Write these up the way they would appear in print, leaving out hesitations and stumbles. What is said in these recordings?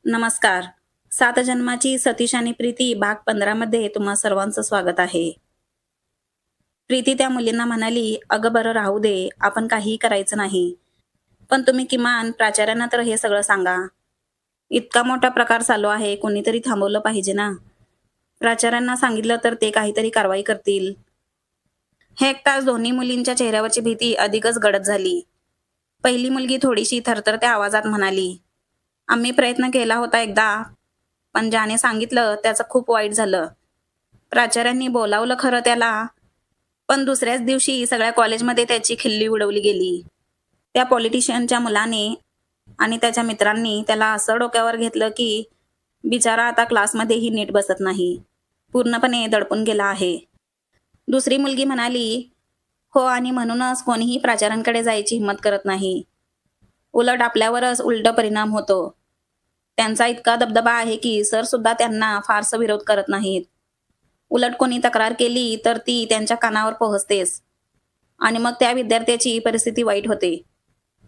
नमस्कार. सात जन्माची सतीश आणि प्रीती भाग 15 मध्ये तुम्हा सर्वांचं स्वागत आहे. प्रीती त्या मुलींना म्हणाली, "अगं बरं राहू दे, आपण काहीही करायचं नाही. पण तुम्ही किमान प्राचार्यांना तर हे सगळं सांगा. इतका मोठा प्रकार चालू आहे, कोणीतरी थांबवलं पाहिजे ना. प्राचार्यांना सांगितलं तर ते काहीतरी कारवाई करतील." हे ऐकताच दोन्ही मुलींच्या चेहऱ्यावरची भीती अधिकच गडद झाली. पहिली मुलगी थोडीशी थरथरत्या आवाजात म्हणाली, "आम्ही प्रयत्न केला होता एकदा, पण ज्याने सांगितलं त्याचं खूप वाईट झालं. प्राचार्यांनी बोलावलं खरं त्याला, पण दुसऱ्याच दिवशी सगळ्या कॉलेजमध्ये त्याची खिल्ली उडवली गेली. त्या पॉलिटिशियनच्या मुलाने आणि त्याच्या मित्रांनी त्याला असं डोक्यावर घेतलं की बिचारा आता क्लासमध्येही नीट बसत नाही. पूर्णपणे दडपून गेला आहे." दुसरी मुलगी म्हणाली, "हो, आणि म्हणूनच कोणीही प्राचार्यांकडे जायची हिंमत करत नाही. उलट आपल्यावरच उलट परिणाम होतो. त्यांचा इतका दबदबा आहे की सर सुद्धा त्यांना फारसं विरोध करत नाहीत. उलट कोणी तक्रार केली तर ती त्यांच्या कानावर पोहोचतेच आणि मग त्या विद्यार्थ्याची परिस्थिती वाईट होते."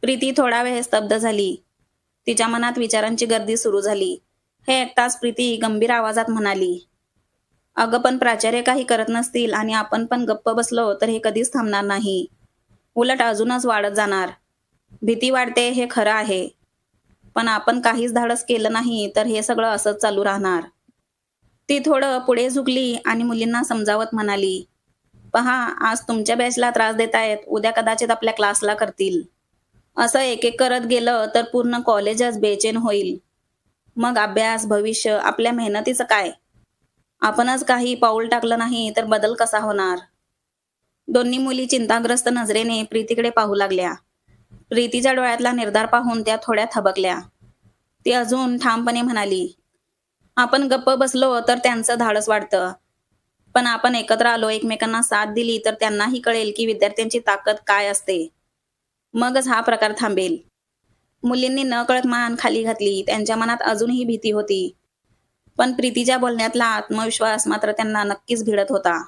प्रीती थोडा वेळ स्तब्ध झाली. तिच्या मनात विचारांची गर्दी सुरू झाली. हे ऐकताच प्रीती गंभीर आवाजात म्हणाली, "अगं पण प्राचार्य काही करत नसतील आणि आपण पण गप्प बसलो तर हे कधीच थांबणार नाही. उलट अजूनच वाढत जाणार. भीती वाटते हे खरं आहे. पण आपण काहीच धाडस केलं नाही तर हे सगळं असंच चालू राहणार." ती थोडं पुढे झुकली आणि मुलींना समजावत म्हणाली, "पहा, आज तुमच्या बॅचला त्रास देतायत, उद्या कदाचित आपल्या क्लासला करतील. असं एक-एक करत गेलं तर पूर्ण कॉलेजच बेचैन होईल. मग अभ्यास, भविष्य, आपल्या मेहनतीचं काय? आपणच काही पाऊल टाकलं नाही तर बदल कसा होणार?" दोन्ही मुली चिंताग्रस्त नजरेने प्रीतीकडे पाहू लागल्या. प्रीतीच्या डोळ्यातला निर्धार पाहून त्या थोड्या थबकल्या. ती अजून ठामपणे म्हणाली, "आपण गप्प बसलो तर त्यांचं धाडस वाढतं. पण आपण एकत्र आलो, एकमेकांना साथ दिली तर त्यांनाही कळेल की विद्यार्थ्यांची ताकद काय असते. मगच हा प्रकार थांबेल." मुलींनी नकळत मान खाली घातली. त्यांच्या मनात अजूनही भीती होती. पण प्रीतीच्या बोलण्यातला आत्मविश्वास मात्र त्यांना नक्कीच भिडत होता.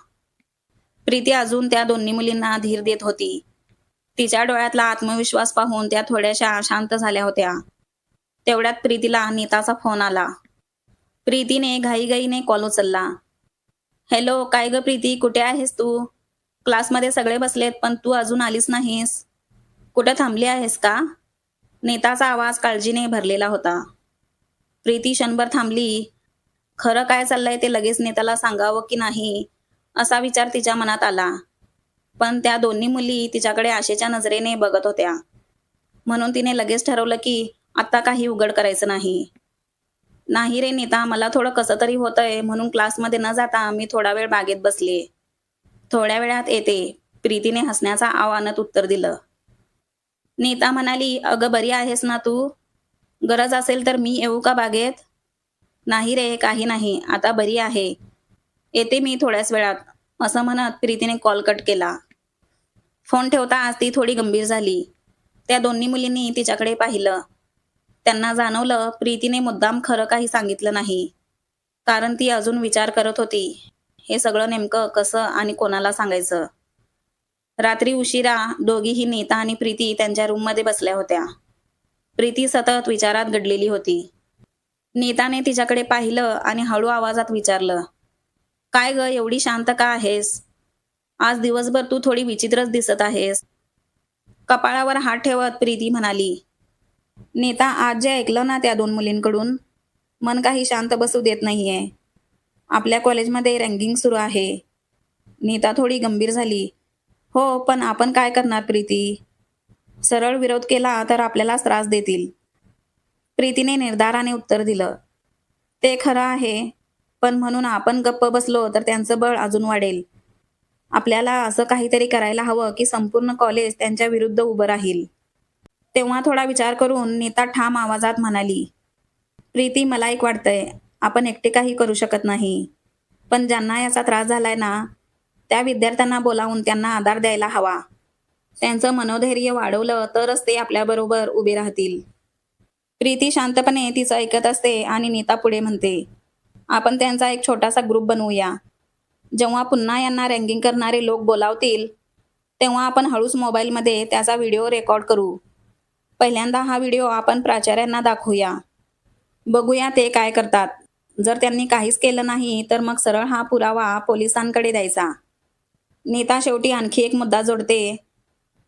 प्रीती अजून त्या दोन्ही मुलींना धीर देत होती. तिच्या डोळ्यातला आत्मविश्वास पाहून त्या थोड्याशा शांत झाल्या होत्या. तेवढ्यात प्रीतीला नीताचा फोन आला. प्रीतीने घाईघाईने कॉल उचलला. "हॅलो, काय गं प्रीती, कुठे आहेस तू? क्लासमध्ये सगळे बसलेत पण तू अजून आलीच नाहीस. कुठे थांबली आहेस का?" नीताचा आवाज काळजीने भरलेला होता. प्रीती क्षणभर थांबली. खरं काय चाललंय ते लगेच नीताला सांगावं की नाही असा विचार तिच्या मनात आला. पण त्या दोन्ही मुली तिच्याकडे आशेच्या नजरेने बघत होत्या. म्हणून तिने लगेच ठरवलं की आता काही उघड करायचं नाही. "नाही रे नीता, मला थोडं कसं तरी होतंय म्हणून क्लासमध्ये न जाता मी थोडा वेळ बागेत बसले. थोड्या वेळात येते." प्रीतीने हसण्याचा आवानात उत्तर दिलं. नीता म्हणाली, "अगं बरी आहेस ना तू? गरज असेल तर मी येऊ का बागेत?" "नाही रे, काही नाही. आता बरी आहे. येते मी थोड्याच वेळात." असं म्हणत प्रीतीने कॉल कट केला. फोन ठेवताच ती थोडी गंभीर झाली. त्या दोन्ही मुलींनी तिच्याकडे पाहिलं. त्यांना जाणवलं प्रीतीने मुद्दाम खरं काही सांगितलं नाही. कारण ती अजून विचार करत होती, हे सगळं नेमकं कसं आणि कोणाला सांगायचं. रात्री उशिरा दोघीही नीता आणि प्रीती त्यांच्या रूममध्ये बसल्या होत्या. प्रीती सतत विचारात गडलेली होती. नीताने तिच्याकडे पाहिलं आणि हळू आवाजात विचारलं, "काय गं, एवढी शांत का आहेस? आज दिवसभर तू थोडी विचित्रच दिसत आहेस." कपाळावर हात ठेवत प्रीती म्हणाली, "नीता, आज जे ऐकलं ना त्या दोन मुलींकडून, मन काही शांत बसू देत नाहीये. आपल्या कॉलेजमध्ये रँकिंग सुरू आहे." नीता थोडी गंभीर झाली. "हो, पण आपण काय करणार प्रीती? सरळ विरोध केला तर आपल्यालाच त्रास देतील." प्रीतीने निर्धाराने उत्तर दिलं, "ते खरं आहे, पण म्हणून आपण गप्प बसलो तर त्यांचं बळ अजून वाढेल. आपल्याला असं काहीतरी करायला हवं की संपूर्ण कॉलेज त्यांच्या विरुद्ध उभं राहील." तेव्हा थोडा विचार करून नीता ठाम आवाजात म्हणाली, "प्रीती, मला एक वाटतंय, आपण एकटे काही करू शकत नाही. पण ज्यांना याचा त्रास झालाय ना, त्या विद्यार्थ्यांना बोलावून त्यांना आधार द्यायला हवा. त्यांचं मनोधैर्य वाढवलं तरच ते आपल्याबरोबर उभे राहतील." प्रीती शांतपणे तिचं ऐकत असते आणि नीता पुढे म्हणते, "आपण त्यांचा एक छोटासा ग्रुप बनवूया. जेव्हा पुन्हा यांना रँकिंग करणारे लोक बोलावतील, तेव्हा आपण हळूच मोबाईलमध्ये त्याचा व्हिडिओ रेकॉर्ड करू. पहिल्यांदा हा व्हिडिओ आपण प्राचार्यांना दाखवूया. बघूया ते काय करतात. जर त्यांनी काहीच केलं नाही तर मग सरळ हा पुरावा पोलिसांकडे द्यायचा. नीता शेवटी आणखी एक मुद्दा जोडते,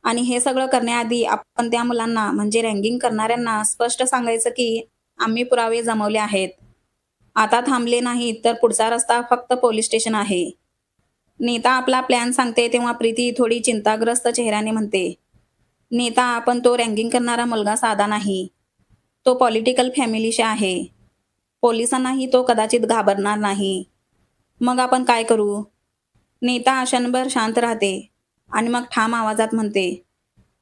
आणि हे सगळं करण्याआधी आपण त्या मुलांना म्हणजे रॅगिंग करणाऱ्यांना स्पष्ट सांगायचं की आम्ही पुरावे जमवले आहेत. आता थांबले नाहीत तर पुढचा रस्ता फक्त पोलीस स्टेशन आहे. नीता आपला प्लॅन सांगते तेव्हा प्रीती थोडी चिंताग्रस्त चेहऱ्याने म्हणते, नीता, पण तो रॅगिंग करणारा मुलगा साधा नाही. तो पॉलिटिकल फॅमिलीशी आहे. पोलिसांनाही तो कदाचित घाबरणार नाही. मग आपण काय करू? नीता क्षणभर शांत राहते आणि मग ठाम आवाजात म्हणते,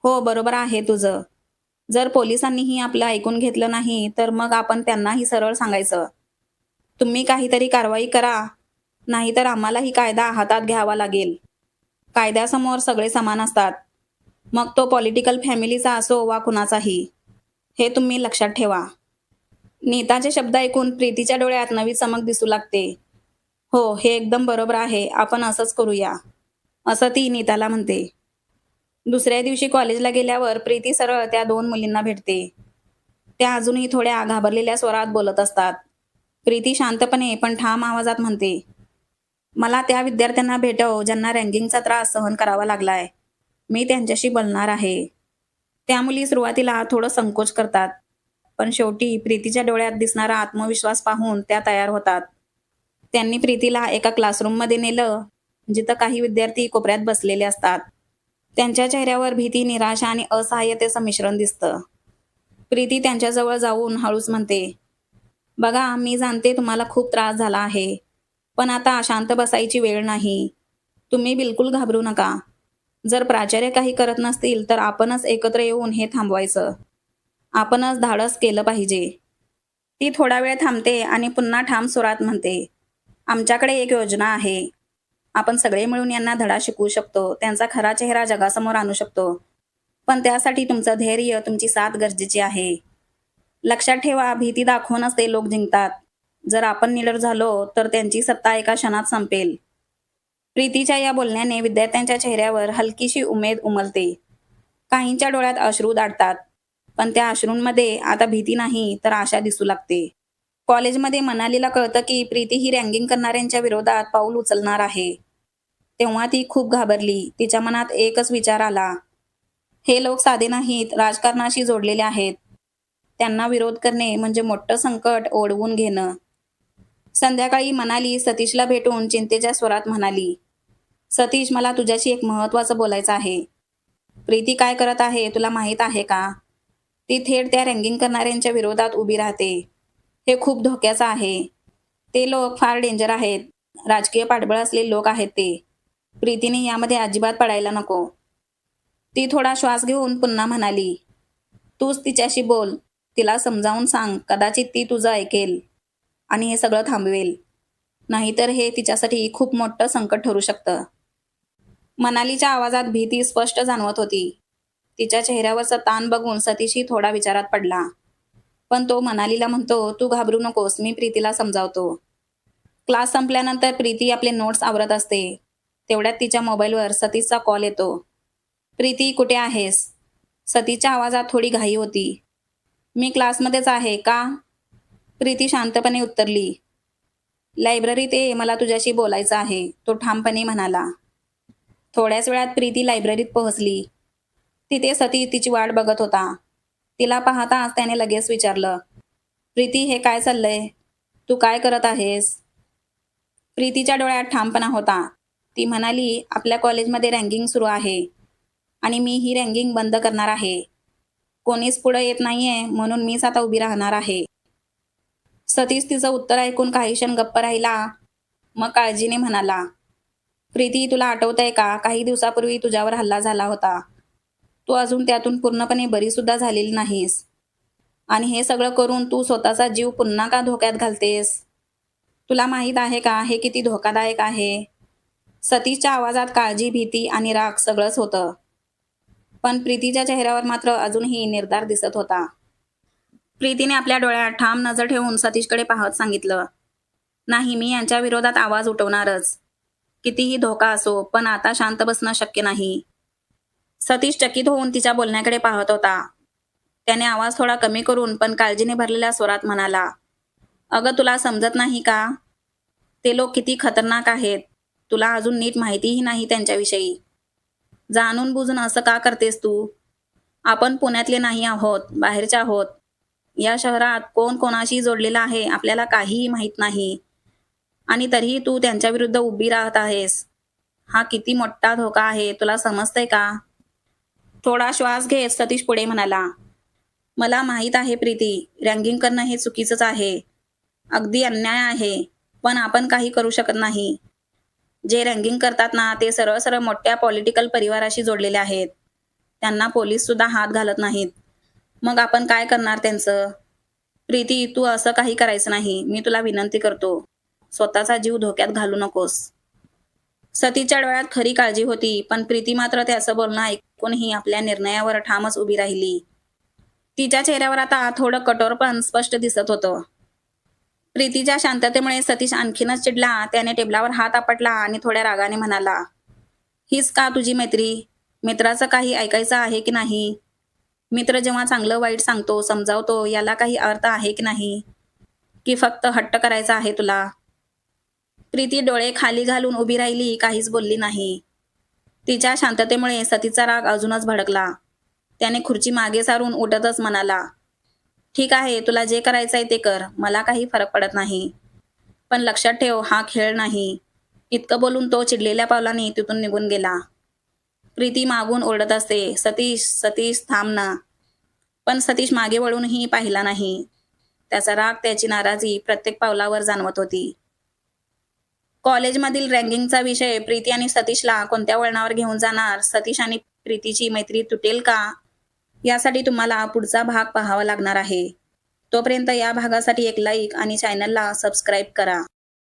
हो, बरोबर आहे तुझं. जर पोलिसांनीही आपलं ऐकून घेतलं नाही तर मग आपण त्यांनाही सरळ सांगायचं, तुम्ही काहीतरी कारवाई करा, नाहीतर आम्हालाही कायदा हातात घ्यावा लागेल. कायद्यासमोर सगळे समान असतात. मग तो पॉलिटिकल फॅमिलीचा असो वा कुणाचाही. हे तुम्ही लक्षात ठेवा. नीताचे शब्द ऐकून प्रीतीच्या डोळ्यात नवी चमक दिसू लागते. हो, हे एकदम बरोबर आहे. आपण असंच करूया, असं ती नीताला म्हणते. दुसऱ्या दिवशी कॉलेजला गेल्यावर प्रीती सरळ त्या दोन मुलींना भेटते. त्या अजूनही थोड्या घाबरलेल्या स्वरात बोलत असतात. प्रीती शांतपणे पण ठाम आवाजात म्हणते, मला त्या विद्यार्थ्यांना भेटव ज्यांना रँगिंगचा त्रास सहन करावा लागलाय. मी त्यांच्याशी बोलणार आहे. त्या मुली सुरुवातीला थोडं संकोच करतात, पण शेवटी प्रीतीच्या डोळ्यात दिसणारा आत्मविश्वास पाहून त्या तयार होतात. त्यांनी प्रीतीला एका क्लासरूममध्ये नेलं, जिथं काही विद्यार्थी कोपऱ्यात बसलेले असतात. त्यांच्या चेहऱ्यावर भीती, निराशा आणि असहाय्यतेचं मिश्रण दिसतं. प्रीती त्यांच्याजवळ जाऊन हळूच म्हणते, बघा, मी जाणते तुम्हाला खूप त्रास झाला आहे, पण आता शांत बसायची वेळ नाही. तुम्ही बिलकुल घाबरू नका. जर प्राचार्य काही करत नसतील तर आपणच एकत्र येऊन हे थांबवायचं. आपणच धाडस केलं पाहिजे. ती थोडा वेळ थांबते आणि पुन्हा ठाम सुरात म्हणते, आमच्याकडे एक योजना आहे. आपण सगळे मिळून यांना धडा शिकवू शकतो. त्यांचा खरा चेहरा जगासमोर आणू शकतो. पण त्यासाठी तुमचं धैर्य, तुमची साथ गरजेची आहे. लक्षात ठेवा, भीती दाखवूनच ते लोक जिंकतात. जर आपण निडर झालो तर त्यांची सत्ता एका क्षणात संपेल. प्रीतीच्या या बोलण्याने विद्यार्थ्यांच्या चेहऱ्यावर हलकीशी उमेद उमलते. काहींच्या डोळ्यात अश्रू दाटतात, पण त्या अश्रूंमध्ये आता भीती नाही तर आशा दिसू लागते. कॉलेजमध्ये मनालीला कळतं की प्रीती ही रँगिंग करणाऱ्यांच्या विरोधात पाऊल उचलणार आहे. तेव्हा ती खूप घाबरली. तिच्या मनात एकच विचार आला, हे लोक साधे नाहीत, राजकारणाशी जोडलेले आहेत. त्यांना विरोध करणे म्हणजे मोठं संकट ओढवून घेणं. संध्याकाळी मनाली सतीशला भेटून चिंतेच्या स्वरात म्हणाली, सतीश, मला तुझ्याशी एक महत्त्वाचं बोलायचं आहे. प्रीती काय करत आहे तुला माहीत आहे का? ती थेट त्या रँगिंग करणाऱ्यांच्या विरोधात उभी राहते. हे खूप धोक्याचं आहे. ते लोक फार डेंजर आहेत. राजकीय पाठबळ असलेले लोक आहेत ते. प्रीतीने यामध्ये अजिबात पडायला नको. ती थोडा श्वास घेऊन पुन्हा म्हणाली, तूच तिच्याशी बोल. तिला समजावून सांग. कदाचित ती तुझं ऐकेल आणि हे सगळं थांबवेल. नाहीतर हे तिच्यासाठी खूप मोठं संकट ठरू शकतं. मनालीच्या आवाजात भीती स्पष्ट जाणवत होती. तिच्या चेहऱ्यावरचा ताण बघून सतीशही थोडा विचारात पडला. पण तो मनालीला म्हणतो, तू घाबरू नकोस, मी प्रीतीला समजावतो. क्लास संपल्यानंतर प्रीती आपले नोट्स आवरत असते. तेवढ्यात तिच्या मोबाईलवर सतीशचा कॉल येतो. प्रीती, कुठे आहेस? सतीच्या आवाजात थोडी घाई होती. मी क्लासमध्येच आहे. का? प्रीती शांतपणे उत्तरली, लायब्ररीत ये, मला तुझ्याशी बोलायचं आहे, तो ठामपणे म्हणाला. थोड्याच वेळात प्रीती लायब्ररीत पोहोचली. तिथे सतीश तिची वाट बघत होता. तिला पाहताच त्याने लगेच विचारलं, प्रीती, हे काय चाललंय? तू काय करत आहेस? प्रीतीच्या डोळ्यात ठामपणा होता. ती म्हणाली, आपल्या कॉलेजमध्ये रँगिंग सुरू आहे आणि मी ही रँगिंग बंद करणार आहे. कोणीच पुढे येत नाहीये म्हणून मीच आता उभी राहणार आहे. सतीश तिचं उत्तर ऐकून काही क्षण गप्प राहिला. मग काळजीने म्हणाला, प्रीती, तुला आठवतंय का, काही दिवसापूर्वी तुझ्यावर हल्ला झाला होता. तू अजून त्यातून पूर्णपणे बरी सुद्धा झालेली नाहीस. आणि हे सगळं करून तू स्वतःचा जीव पुन्हा का धोक्यात घालतेस? तुला माहीत आहे का हे किती धोकादायक आहे? सतीशच्या आवाजात काळजी, भीती आणि राग सगळंच होतं. पण प्रीतीच्या चेहऱ्यावर मात्र अजूनही निर्धार दिसत होता. प्रीतीने आपल्या डोळ्यात ठाम नजर ठेवून सतीशकडे पाहत सांगितलं, नाही, मी यांच्या विरोधात आवाज उठवणारच. कितीही धोका असो, पण आता शांत बसणं शक्य नाही. सतीश चकित होऊन तिच्या बोलण्याकडे पाहत होता. त्याने आवाज थोडा कमी करून पण काळजीने भरलेल्या स्वरात म्हणाला, अगं तुला समजत नाही का? ते लोक किती खतरनाक आहेत. तुला अजून नीट माहितीही नाही त्यांच्याविषयी. जाणून बुजून असं का करतेस तू? आपण पुण्यातले नाही आहोत, बाहेरचे आहोत. या शहरात कोण कोणाशी जोडलेलं आहे आपल्याला काहीही माहीत नाही. आणि तरीही तू त्यांच्याविरुद्ध उभी राहत आहेस. हा किती मोठा धोका आहे, तुला समजतंय का? थोडा श्वास घेत सतीश पुढे म्हणाला, मला माहीत आहे प्रीती, रँगिंग करणं हे चुकीचंच आहे. अगदी अन्याय आहे. पण आपण काही करू शकत नाही. जे रँगिंग करतात ना, ते सरळ सरळ मोठ्या पॉलिटिकल परिवाराशी जोडलेले आहेत. त्यांना पोलीस सुद्धा हात घालत नाहीत. मग आपण काय करणार त्यांचं? प्रीती, तू असं काही करायचं नाही. मी तुला विनंती करतो. स्वतःचा जीव धोक्यात घालू नकोस. सतीच्या डोळ्यात खरी काळजी होती, पण प्रीती मात्र त्याचं बोलणं ऐकूनही आपल्या निर्णयावर ठामच उभी राहिली. तिच्या चेहऱ्यावर आता थोडं कठोरपण स्पष्ट दिसत होतं. प्रीतीच्या शांततेमुळे सतीश आणखीनच चिडला. त्याने टेबलावर हात आपटला आणि थोड्या रागाने म्हणाला, हीच का तुझी मैत्री? मित्राचं काही ऐकायचं आहे की नाही? मित्र जेव्हा चांगलं वाईट सांगतो, समजावतो, याला काही अर्थ आहे की नाही? की फक्त हट्ट करायचा आहे तुला? प्रीती डोळे खाली घालून उभी राहिली, काहीच बोलली नाही. तिच्या शांततेमुळे सतीचा राग अजूनच भडकला. त्याने खुर्ची मागे सारून उठतच म्हणाला, ठीक आहे, तुला जे करायचंय ते कर. मला काही फरक पडत नाही. पण लक्षात ठेव, हा खेळ नाही. इतकं बोलून तो चिडलेल्या पावलाने तिथून निघून गेला. प्रीती मागून ओरडत असते, सतीश, सतीश थांब ना. पण सतीश मागे वळूनही पाहिला नाही. त्याचा राग, त्याची नाराजी प्रत्येक पावलावर जाणवत होती. कॉलेजमधील रँगिंगचा विषय प्रीती आणि सतीशला कोणत्या वळणावर घेऊन जाणार? सतीश आणि प्रीतीची मैत्री तुटेल का? यासाठी तुम्हाला पुढचा भाग पाहावा लागणार आहे. तोपर्यंत या भागासाठी एक लाईक आणि चॅनलला सबस्क्राईब करा.